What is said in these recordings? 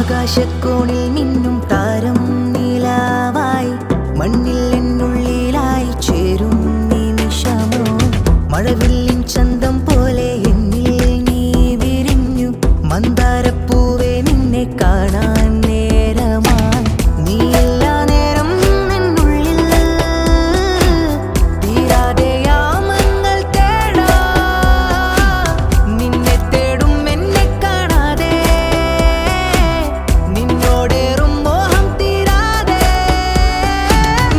ആകാശക്കോണിൽ മിന്നും താരം നിലാവായി മണ്ണിൽ എന്നുള്ളിലായി ചേരും നിമിഷമോ മഴവില്ലിൻ ചന്തം പോലെ എന്നിൽ നീ വിരിഞ്ഞു മന്ദാരപ്പൂവേ നിന്നെ കാണാൻ നേരമായി നീ എല്ലാ നേരം എന്നുള്ളിൽ തീരാതെ യാമങ്ങൾ തേടാ നിന്നെ തേടും എന്നെ കാണാതെ നിന്നോടേറും മോഹം തീരാതെ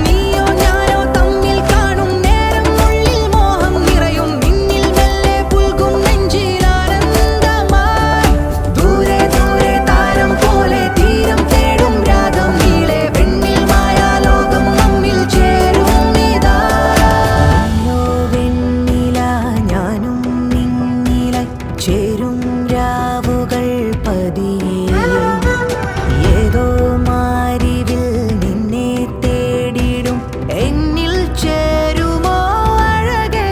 നീയോ ഞാനോ തമ്മിൽ കാണും നേരം ഉള്ളിൽ മോഹം നിറയും നിന്നിൽ മെല്ലെ പുൽകും നെഞ്ചിലാനന്ദമായി ദൂരെ ദൂരെ താരം പോലെ തീരം തേടും രാഗം നീളെ വെണ്ണിൽ മായാലോകം നമ്മിൽ ചേരും ഇതാ വെണ്ണില ഞാനും നിന്നിലായി ചേരും രാവുകൾ പതിയെ ഏതോ മാരിവിൽ നിന്നെ തേടിടും എന്നിൽ ചേരുമോ അഴകേ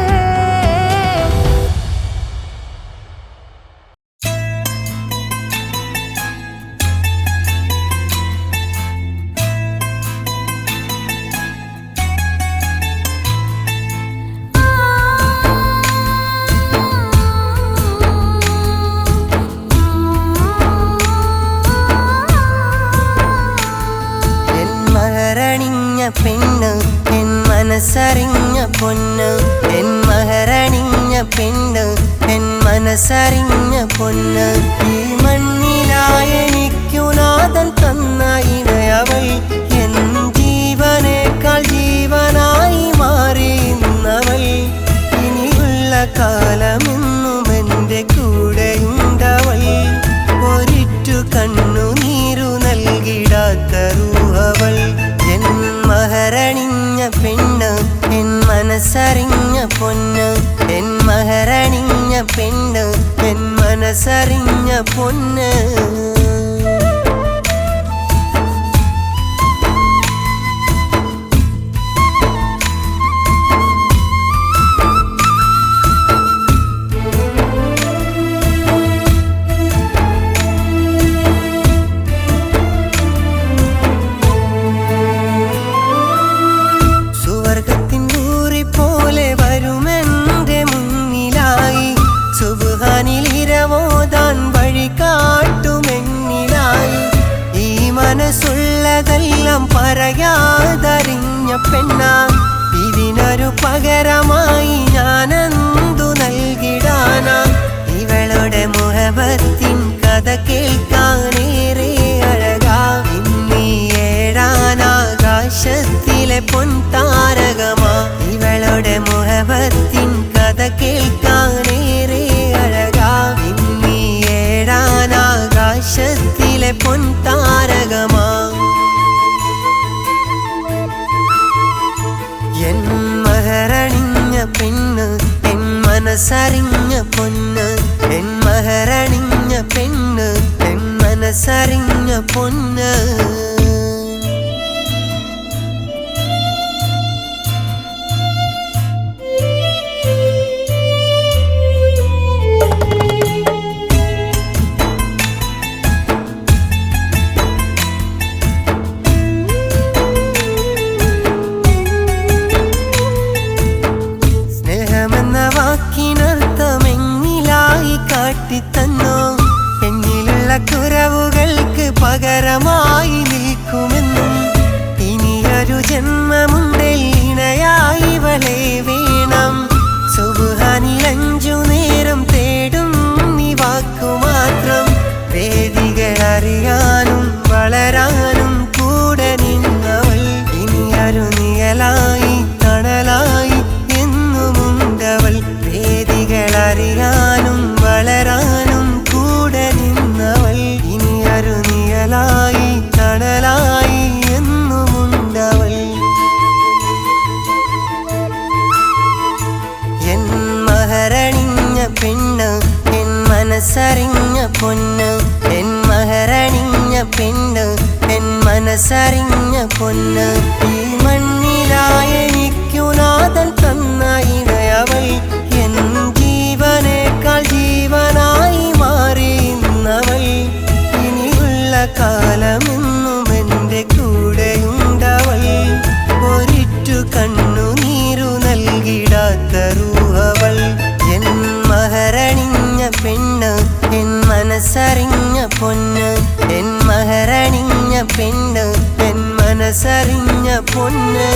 എൻ മഹരണിഞ്ഞ പെണ്ണ് എൻ മനസ്സറിഞ്ഞ പൊന്ന് എൻ മഹരണിഞ്ഞ പെണ്ണ് എൻ മനസ്സറിഞ്ഞ പൊന്ന് ഈ മണ്ണിലായെനിക്കു നാഥൻ തന്ന ഇണയവൾ എൻ ജീവനേക്കാൾ ജീവനായി മാറി നിന്നവൾ ഇനിയുള്ള കാലമെന്നും എൻ്റെ കൂടെയുണ്ടവൾ ഒരിറ്റു കണ്ണുനീരു നൽകിടാത്ത റൂഹവൾ എൻ മഹരണിഞ്ഞ പെണ്ണ് എൻ മനസ്സറിഞ്ഞ പൊന്ന് എൻ മഹരണിഞ്ഞ പെണ്ണ് എൻ മനസ്സറിഞ്ഞ പൊന്ന് സുവർഗത്തിൻ ഊറി പോലെ വരുമെന്റെ മുന്നിലായി സുബ്ഹാനിൽ ഇരവോതാൻ വഴി കാട്ടുമെന്നിലായി ഈ മനസ്സുള്ളതെല്ലാം പറയാതറിഞ്ഞ പെണ്ണ ഇതിനൊരു പകരമായി ഞാനെന്തു നൽകിടാനാ ഇവളുടെ മുഹബത്തിൻ കഥ കേൾക്കാനേറെ അഴകാ ഇന്നീ ഏഴാനാകാശത്തിലെ പൊൻതാരകമാ ഇവളുടെ മുഹബത്തിൻ കഥ കേൾക്കാനേറെ അഴകാ ഇന്നീ ഏഴാനാകാശത്തിലെ പൊൻതാരകമാ എൻ മഹരണിഞ്ഞ പെണ്ണ് എൻ മനസ്സറിഞ്ഞ പൊന്ന് എൻ മഹരണിഞ്ഞ പെണ്ണ് എൻ മനസ്സറിഞ്ഞ പൊന്ന് സ്നേഹമെന്ന വാക്കിനർത്ഥമെങ്ങിലായി കാട്ടിത്തന്നോ എന്നിലുള്ള കുറവുകൾക്ക് പകരമായി നിൽക്കുമെന്നും ഇനിയൊരു ജന്മമുണ്ടിൽ ഇണയായി ഇവളെ വേണം സുബ്ഹാനിൽ 5 നേരം തേടും നീ വാക്കുമാത്രം വേദികൾ അറിയാനും വളരാനും കൂടെ നിന്നവൾ ഇനിയൊരു നിഴലായി തണലായി എന്നുമുണ്ടവൾ വേദികൾ അറിയാനും വളരാനും കൂടെ നിന്നവൾ ഇനിയൊരു നിഴലായി തണലായി എന്നുമുണ്ടവൾ എൻ മഹരണിഞ്ഞ പെണ്ണ് എൻ മനസ്സറിഞ്ഞ പൊന്ന് എൻ മഹരണിഞ്ഞ പെണ്ണ് എൻ മനസ്സറിഞ്ഞ പൊന്ന് ഈ മണ്ണിലായെനിക്കു നാഥൻ തന്ന ഇണയവൾ എൻ ജീവനേക്കാൾ ജീവനായി മാറി നിന്നവൾ ഇനിയുള്ള കാലമെന്നും എൻ്റെ കൂടെയുണ്ടവൾ. ഒരിറ്റു കണ്ണുനീരു നൽകിടാത്ത റൂഹവൾ. എൻ മഹരണിഞ്ഞ പെണ്ണ്, എൻ മനസ്സറിഞ്ഞ പൊന്ന്. എൻ മഹരണിഞ്ഞ പെണ്ണ്, എൻ മനസ്സറിഞ്ഞ പൊന്ന്.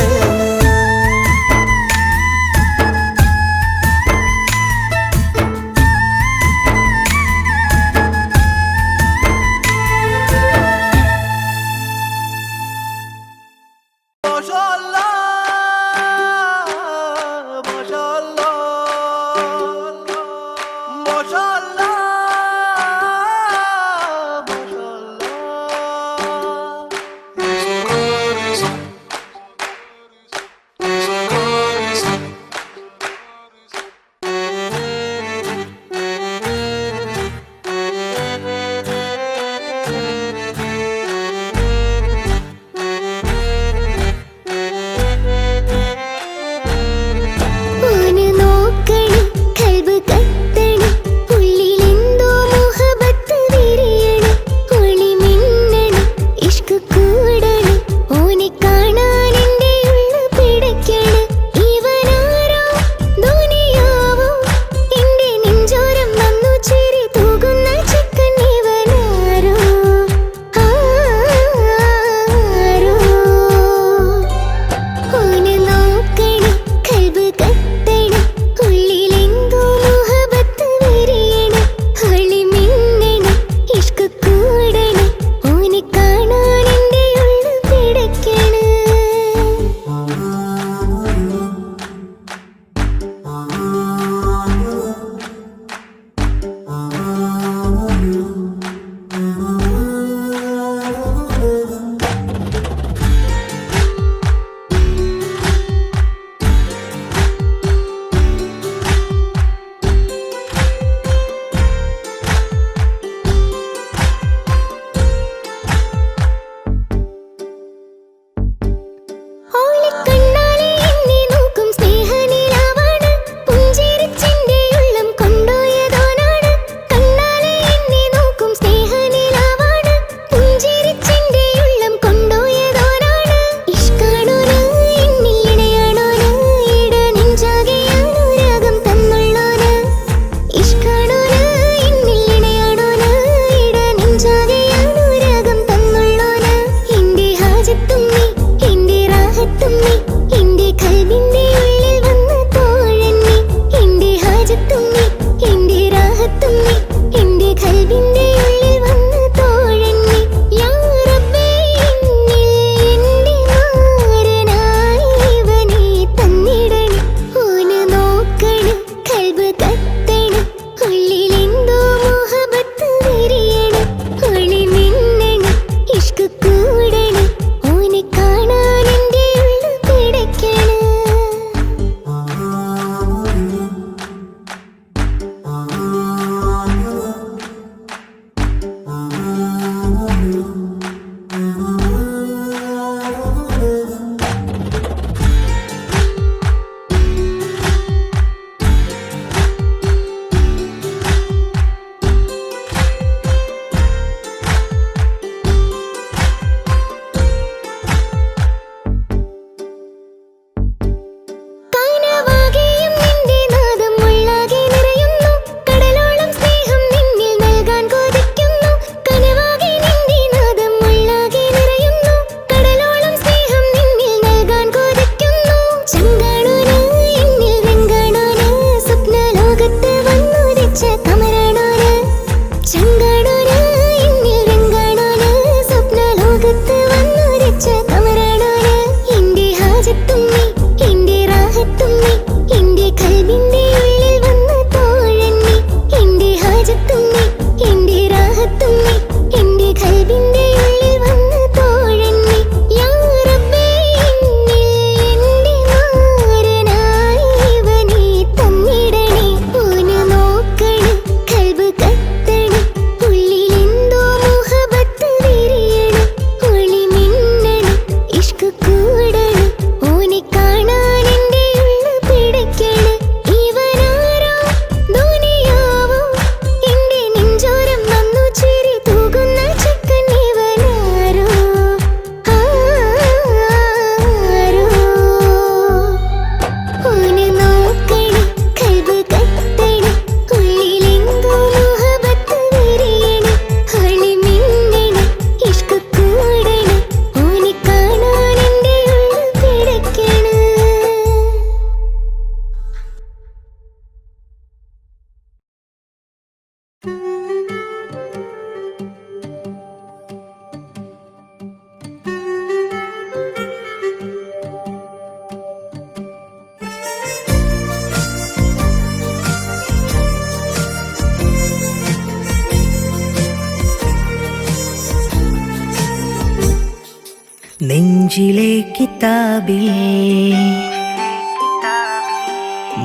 നെഞ്ചിലെ കിതാബിൽ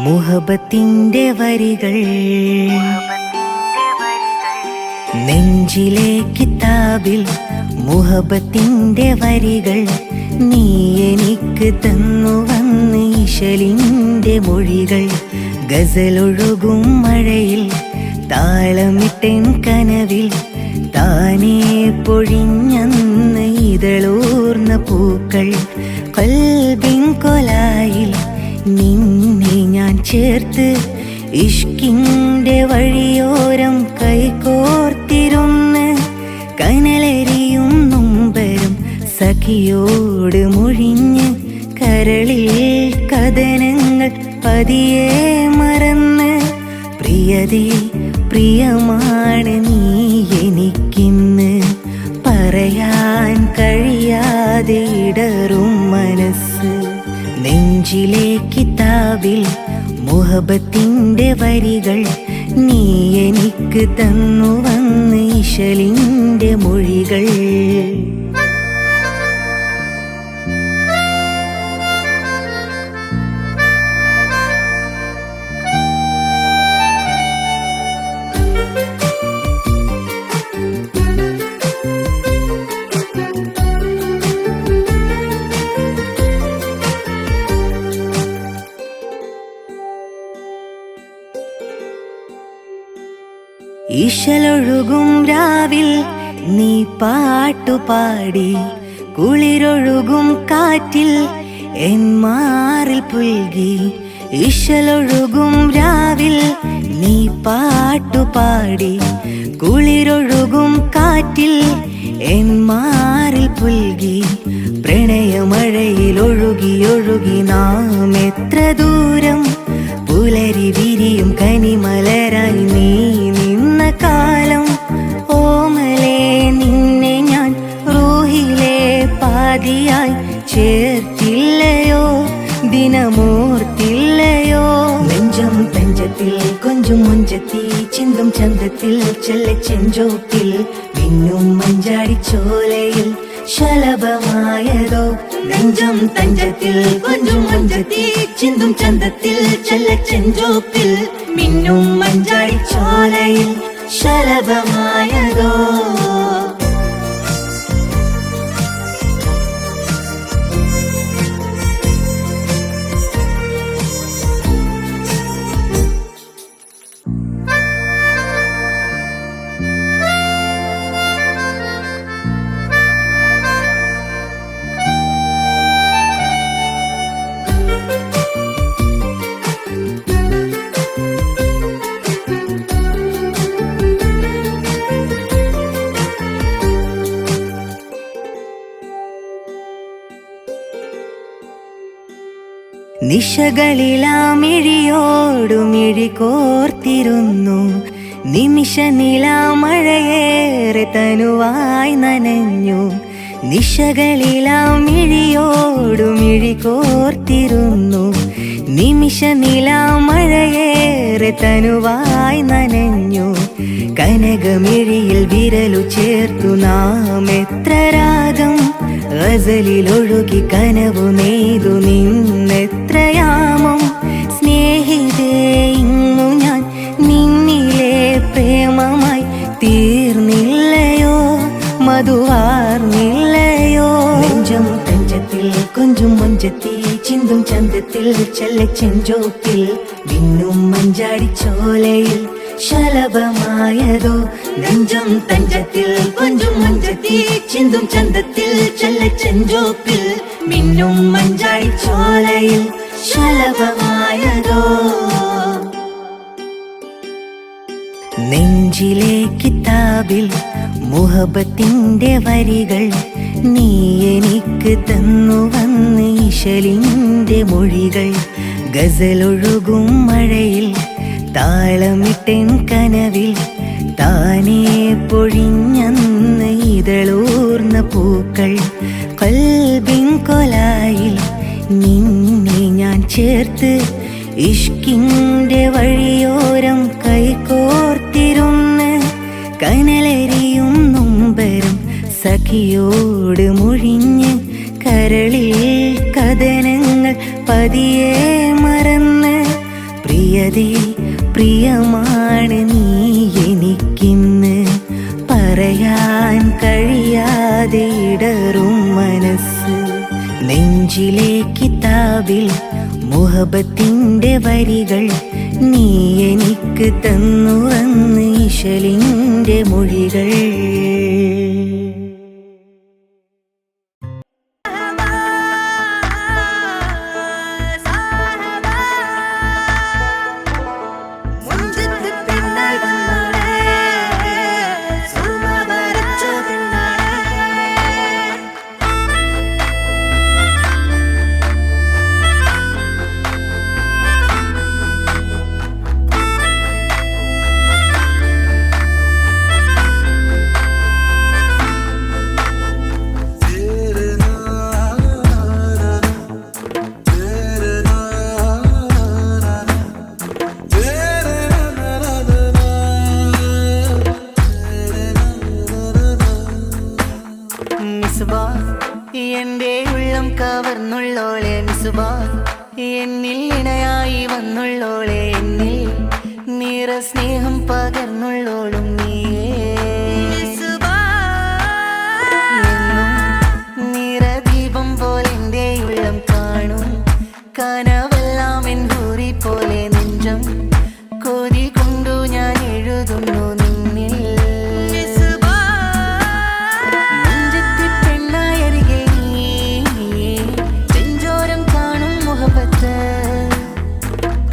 മുഹബത്തിന്റെ വരികൾ, നെഞ്ചിലെ കിതാബിൽ മുഹബത്തിന്റെ വരികൾ, നീ എനിക്ക് തന്നു വന്ന് ഇശലിന്റെ മൊഴികൾ. ഗസലൊഴുകും മഴയിൽ താളമിട്ടൻ കനവിൽ, താനേ പൊഴിഞ്ഞന്ന് ഇതളൂർന്ന പൂക്കൾ. കൽബിൻ കൊലായിൽ നിന്നെ ഞാൻ ചേർത്ത്, ഇഷ്കിന്റെ വഴിയോരം കൈകോർത്തിരുന്ന്, കനലെരിയും നൊമ്പരം സഖിയോട് മൊഴിഞ്ഞ്, കരളിൽ കഥനങ്ങൾ പതിയെ മറന്ന്. പ്രിയതേ പ്രിയമാണ് നീ എനിക്കിന്ന്, പറയാൻ കഴിയാതെ ഇടറും മനസ്സ്. നെഞ്ചിലെ കിതാബിൽ മുഹബത്തിന്റെ വരികൾ, നീ എനിക്ക് തന്നു വന്ന് ഇശലിന്റെ മൊഴികൾ. ഇശലൊഴുകും രാവിൽ നീ പാട്ടുപാടി, കുളിരൊഴുകും കാറ്റിൽ എൻ മാറിൽ പുൽകി. ഇശലൊഴുകും രാവിൽ നീ പാട്ടുപാടി, കുളിരൊഴുകും കാറ്റിൽ എൻ മാറിൽ പുൽകി. പ്രണയമഴയിൽ ഒഴുകി ഒഴുകി നാം എത്ര ദൂരം, പുലരി വിരിയും കനിമലരായി നീ നിന്ന കാലം. ഓമലേ നിന്നെ ഞാൻ റൂഹിലെ പാതിയായി ചേർത്തില്ലയോ, ദിനമോർത്തില്ലയോ. നെഞ്ചം തഞ്ചത്തിൽ കൊഞ്ചും മുഞ്ചത്തി, ചിന്തും ചന്തത്തിൽ ചെല്ലച്ചെഞ്ചോപ്പിൽ, മിന്നും മഞ്ചാടിച്ചോലയിൽ ശലഭമായതോ. നെഞ്ചം തഞ്ചത്തിൽ കൊഞ്ചും മുഞ്ചത്തി, ചിന്തും ചന്തത്തിൽ ചെല്ലച്ചെഞ്ചോപ്പിൽ, മിന്നും മഞ്ചാടിച്ചോലയിൽ ശലഭമായതോ. നിശകളിലാമിഴിയോടു മിഴി കോർത്തിരുന്നു, നിമിഷ നിലാമഴയേറെ തനുവായി നനഞ്ഞു. നിശകളിലാമിഴിയോടു മിഴി കോർത്തിരുന്നു, നിമിഷ നിലാമഴയേറെ തനുവായി നനഞ്ഞു. കനകമിഴിയിൽ വിരലു ചേർത്തു നാം എത്ര രാഗം, ഗസലിലൊഴുകി കനവു നെയ്തു നിന്നെത്രയാമം. സ്നേഹിതേ ഇന്നു ഞാൻ നിന്നിലെ പ്രേമമായി തീർന്നില്ലയോ, മധുവാർന്നില്ലയോ. നെഞ്ചം തഞ്ചത്തിൽ കൊഞ്ചും മുഞ്ചത്തി, ചിന്തും ചന്തത്തിൽ ചെല്ലച്ചെഞ്ചോപ്പിൽ, മിന്നും മഞ്ചാടിച്ചോലയിൽ ശലഭമായതോ. നെഞ്ചം തഞ്ചത്തിൽ കൊഞ്ചും മുഞ്ചത്തി, ചിന്തും ചന്തത്തിൽ ചെല്ലച്ചെഞ്ചോപ്പിൽ, മിന്നും മഞ്ചാടിച്ചോലയിൽ ശലഭമായതോ. നെഞ്ചിലെ കിതാബിൽ മുഹബത്തിന്റെ വരികൾ, നീ എനിക്ക് തന്നു വന്ന് ഇശലിന്റെ മൊഴികൾ. ഗസലൊഴുകും മഴയിൽ താളമിട്ടൻ കനവിൽ, താനേ പൊഴിഞ്ഞന്ന് ഇതളൂർന്ന പൂക്കൾ. കൽബിൻ കൊലായിൽ നിന്നെ ഞാൻ ചേർത്ത്, ഇഷ്കിന്റെ വഴിയോരം കൈകോർത്തിരുന്ന്, കനലെരിയും നൊമ്പരം സഖിയോട് മൊഴിഞ്ഞ്, കരളിൽ കഥനങ്ങൾ പതിയെ മറന്ന് പ്രിയതേ പ്രിയമാണ് നീ എനിക്കിന്ന് പറയാൻ കഴിയാതെ ഇടറും മനസ്സ് നെഞ്ചിലെ കിതാബിൽ മുഹബത്തിന്റെ വരികൾ നീ എനിക്ക് തന്നു അന്ന് ഇശലിന്റെ മൊഴികൾ എന്റെ ഉള്ളം കവർന്നുള്ളോളെ മിസുബാ എന്നിൽ ഇണയായി വന്നുള്ളോളെ എന്നിൽ നിറ സ്നേഹം പകർന്നുള്ളോളും നിറദീപം പോലെ എന്റെ ഉള്ളം കാണും കനവെല്ലാം എൻ ഹൂറി പോലെ നെഞ്ചം കൊതി കൊണ്ടു ഞാൻ എഴുതുന്നു നിന്നിൽ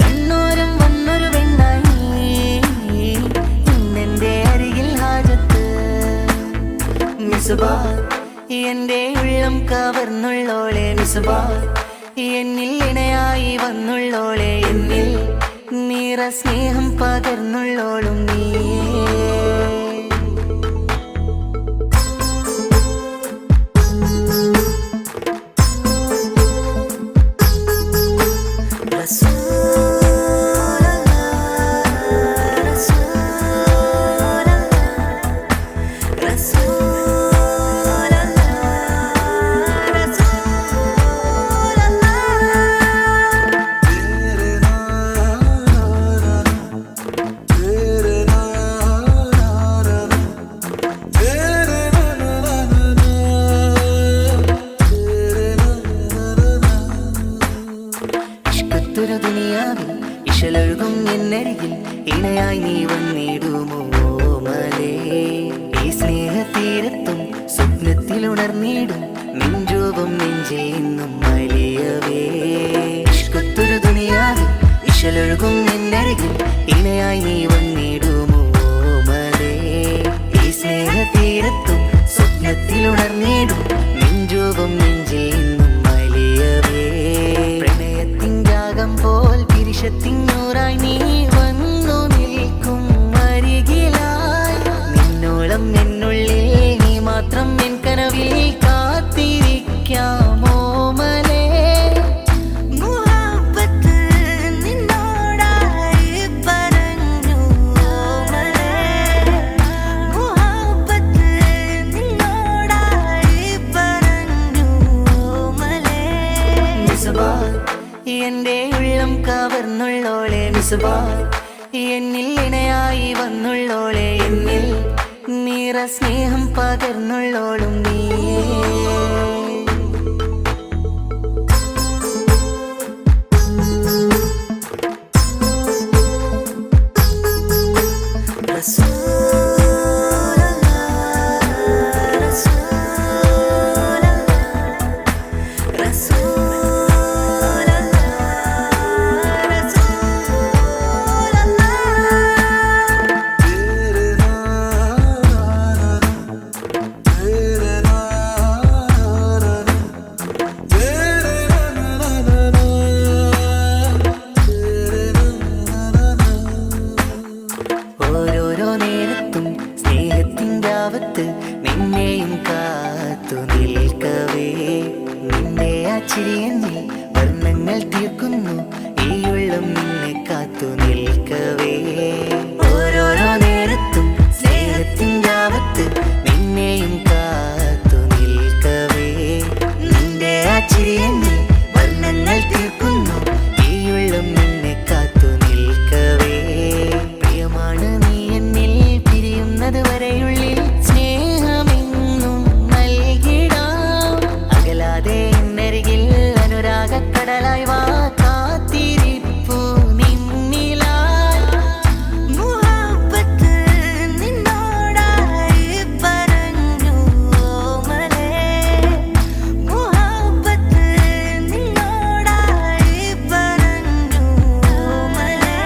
കണ്ണോരം വന്നൊരു വെണ്ണായി ഇന്നെന്റെ അരികിൽ ഹാജത്ത് മിസുബാ എന്റെ ഉള്ളം കവർന്നുള്ളോളെ മിസുബാ എന്നിൽ ഇണയായി വന്നുള്ളോളെ എന്നിൽ നിറ സ്നേഹം പകർന്നുള്ളോളും ഇശലൊഴുകും എന്നരികിൽ ഇണയായി നീ വന്നിടുമോ മലേ ഈ സ്നേഹതീരത്തും സ്വപ്നത്തിലുണർന്നിടും നെഞ്ചോപം നെഞ്ചേന്നും മലിയവേ ഇഷ്കത്തൊരു ദുനിയാവിൽ ഇശലൊഴുകും എന്നരികിൽ ഇണയായി നീ വന്നിടുമോ മലേ ഈ സ്നേഹതീരത്തും സ്വപ്നത്തിലുണർന്നിടും നെഞ്ചോപം നെഞ്ചേന്നും മലിയവേ പ്രണയത്തിൻ രാഗം പോൽ പിരിശത്തിനൂറായി നീ വന്നു നിൽക്കും അരികിലായി നിന്നോളം എന്നുള്ളിൽ നീ മാത്രം എൻ കനവിൽ കാത്തിരിക്കാമോ മലേ മുഹബ്ബത്ത് നിന്നോടായി പറഞ്ഞു മലേ മുഹബ്ബത്ത് നിന്നോടായി പറഞ്ഞു മലേ മിസുബാ എന്റെ ഉള്ളം കവർന്നുള്ളോളെ മിസുബാ എന്നിൽ ഇണയായി വന്നുള്ളോളെ എന്നിൽ നിറ സ്നേഹം പകർന്നുള്ളോളും നിന്നെയും കാത്തു നിൽക്കവേ നിന്റെ ആ ചിരിയെന്നിൽ വർണ്ണങ്ങൾ തീർക്കുന്നു ഈ ഉള്ളം നിന്നെ കാത്തു നിൽക്കവേ ഓരോരോ നേരത്തും സ്നേഹത്തിൻ രാവത്ത് നിന്നെയും കാത്തു നിൽക്കവേ നിന്റെ കടലായി വാ കാത്തിരിപ്പു നിന്നിലായി മുഹബ്ബത്ത് നിന്നോടായി പറഞ്ഞു ഓമലേ മുഹബ്ബത്ത് നിന്നോടായി പറഞ്ഞു ഓമലേ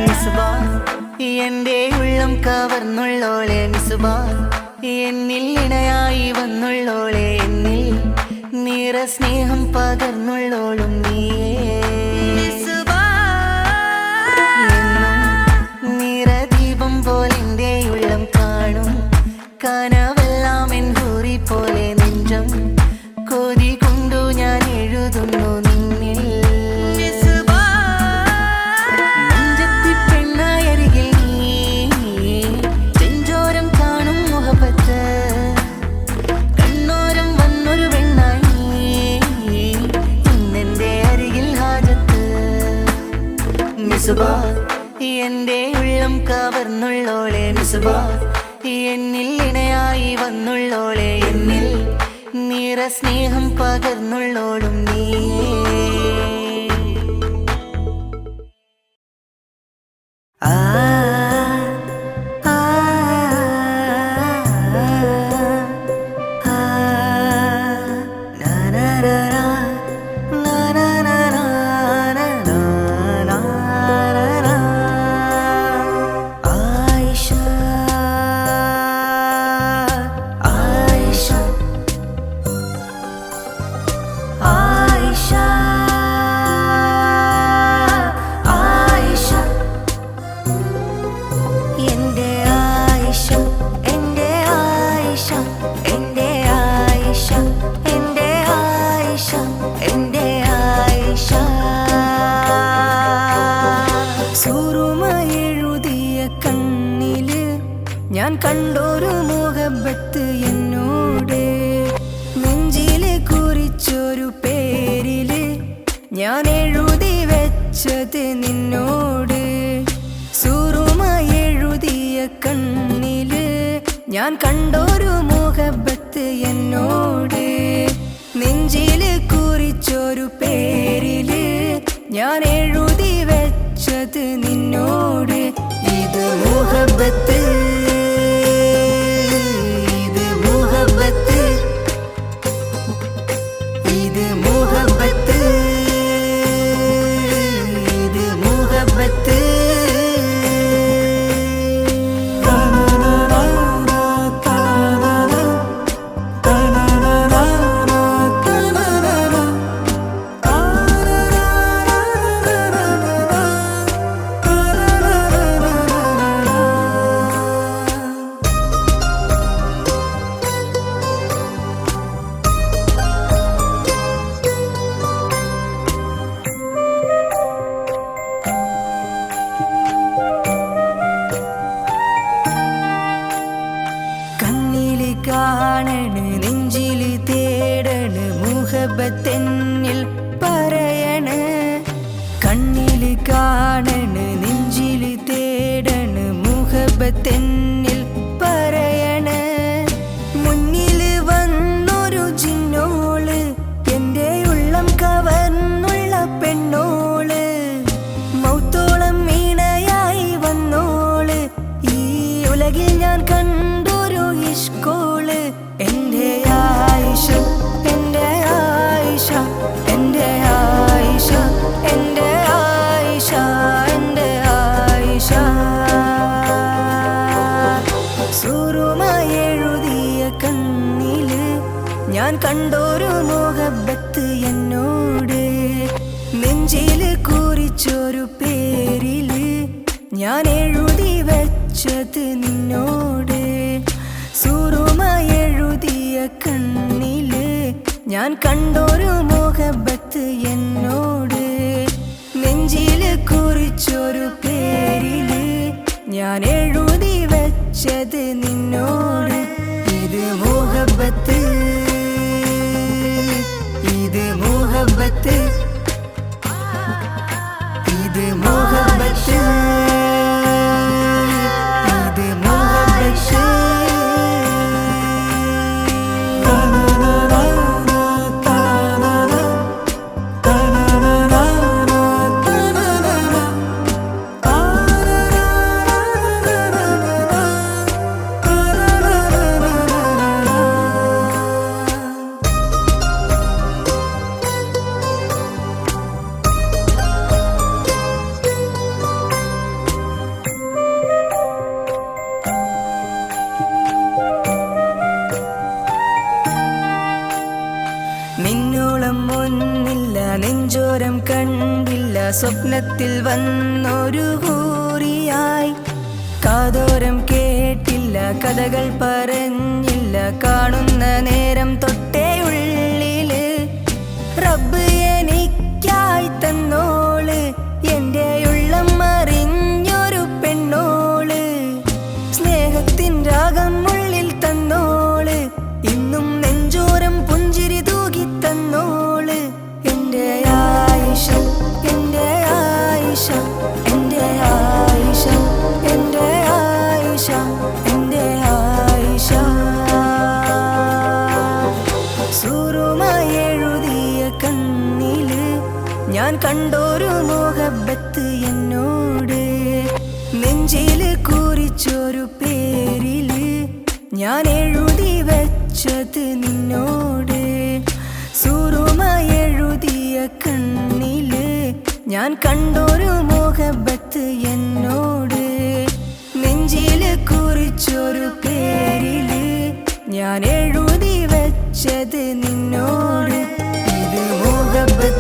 മിസ്ബാ എന്റെ ഉള്ളം കവർന്നുള്ളോളെ മിസ്ബാ എന്നിൽ ഇണയായി വന്നുള്ളോളെ എന്നിൽ നിറ സ്നേഹം പകർന്നുള്ളോളും നീയേ എന്നും നിറദീപം പോലെന്റെ ഉള്ളം കാണും കനവെല്ലാം എൻ ഹൂറി പോലെ നെഞ്ചം കൊതി കൊണ്ടു ഞാൻ എഴുതുന്നു നിന്നിൽ നെഞ്ചത്തി പെണ്ണായി അരികിൽ നീ ചെഞ്ചോരം കാണും മുഹബത്ത് കണ്ണോരം വന്നൊരു പെണ്ണായി നീ ഇന്നെന്റെ അരികിൽ ഹാജത്ത് മിസ്ബാ എന്റെ ഉള്ളം കവർന്നുള്ളോളെ മിസ്ബാ എന്നിൽ ഇണയായി വന്നുള്ളോളെ എന്നിൽ നിറ സ്നേഹം പകർന്നുള്ളോളും നീയേ ആ ആ ഞാൻ കണ്ടൊരു മുഹബത്ത് എന്നോട് നെഞ്ചില് കുറിച്ചൊരു പേരില് ഞാൻ എഴുതി വെച്ചത് നിന്നോട് സുറുമായി എഴുതിയ കണ്ണില് ഞാൻ കണ്ടൊരു മുഹബത്ത് എന്നോട് നെഞ്ചില് കുറിച്ചൊരു പേരില് ഞാൻ എഴുതി വെച്ചത് നിന്നോട് ഇത് മുഹബത്ത് കാണണ് നെഞ്ചില് തേടണ് മുഹബത്തെന്നിൽ പറയണ് കണ്ണില് കാണണ് നെഞ്ചില് തേടണ് മുഹബത്തെന്നിൽ പറയണ് മുന്നില് വന്നൊരു ജിന്നോള് എന്റെ ഉള്ളം കവർന്നുള്ള പെണ്ണോള് മൗത്തോളം ഇണയായി വന്നോള് ഈ ഉലകിൽ ഞാൻ കണ്ടൊരു ഇഷ്കോള് എന്റെ ആയിഷ എന്റെ ആയിഷ എന്റെ ആയിഷ എന്റെ ആയിഷ എന്റെ ആയിഷ സുറുമായി എഴുതിയ കണ്ണില് ഞാൻ കണ്ടൊരു മുഹബത്ത് എന്നോട് നെഞ്ചില് കുറിച്ചൊരു പേരില് ഞാൻ എഴുതി വെച്ചത് നിന്നോട് സുറുമായി എഴുതിയ കണ്ണില് ഞാൻ കണ്ടൊരു മുഹബത്ത് എന്നോട് നെഞ്ചില് കുറിച്ചൊരു പേരില് ഞാൻ എഴുതി വെച്ചത് നിന്നോട് ഇത് മുഹബത്ത് ഇത് മുഹബത്ത് ഇത് മുഹബത്ത് ഇത് മുഹബത്ത് ഞാൻ നെഞ്ചോരം കണ്ടില്ല, സ്വപ്നത്തിൽ വന്നൊരു ഹൂറിയായി. കാതോരം കേട്ടില്ല, കഥകൾ പറഞ്ഞില്ല, കാണുന്ന നേരം തൊട്ടേ ഉള്ളില് റബ്ബ് എനിക്കായി തന്നോള്, എൻ്റെ ഉള്ളം അറിഞ്ഞൊരു പെണ്ണോള്. സ്നേഹത്തിൻ രാഗം ഉള്ളിൽ തന്നോള്, ഇന്നും നെഞ്ചോരം പുഞ്ചിരി തൂകി തന്നോള്. എൻ്റെ ആയിഷ, എൻ്റെ ആയിഷ, എൻ്റെ ആയിഷ, എൻ്റെ ആയിഷ, എൻ്റെ ആയിഷ. സൂറുമായി എഴുതിയ കണ്ണില് ഞാൻ കണ്ടൊരു മുഹബത്ത് എന്നോട്, നെഞ്ചില് കുറിച്ചൊരു പേരില് ഞാൻ എഴുതി വെച്ചത് നിന്നോട്. സൂറുമായി എഴുതിയ കണ്ണില് ഞാൻ കണ്ടൊരു മുഹബത്ത് എന്നോട്, നെഞ്ചില് കുറിച്ചൊരു പേരില് ഞാൻ എഴുതി വെച്ചത് നിന്നോട്. ഇത് മുഹബത്ത്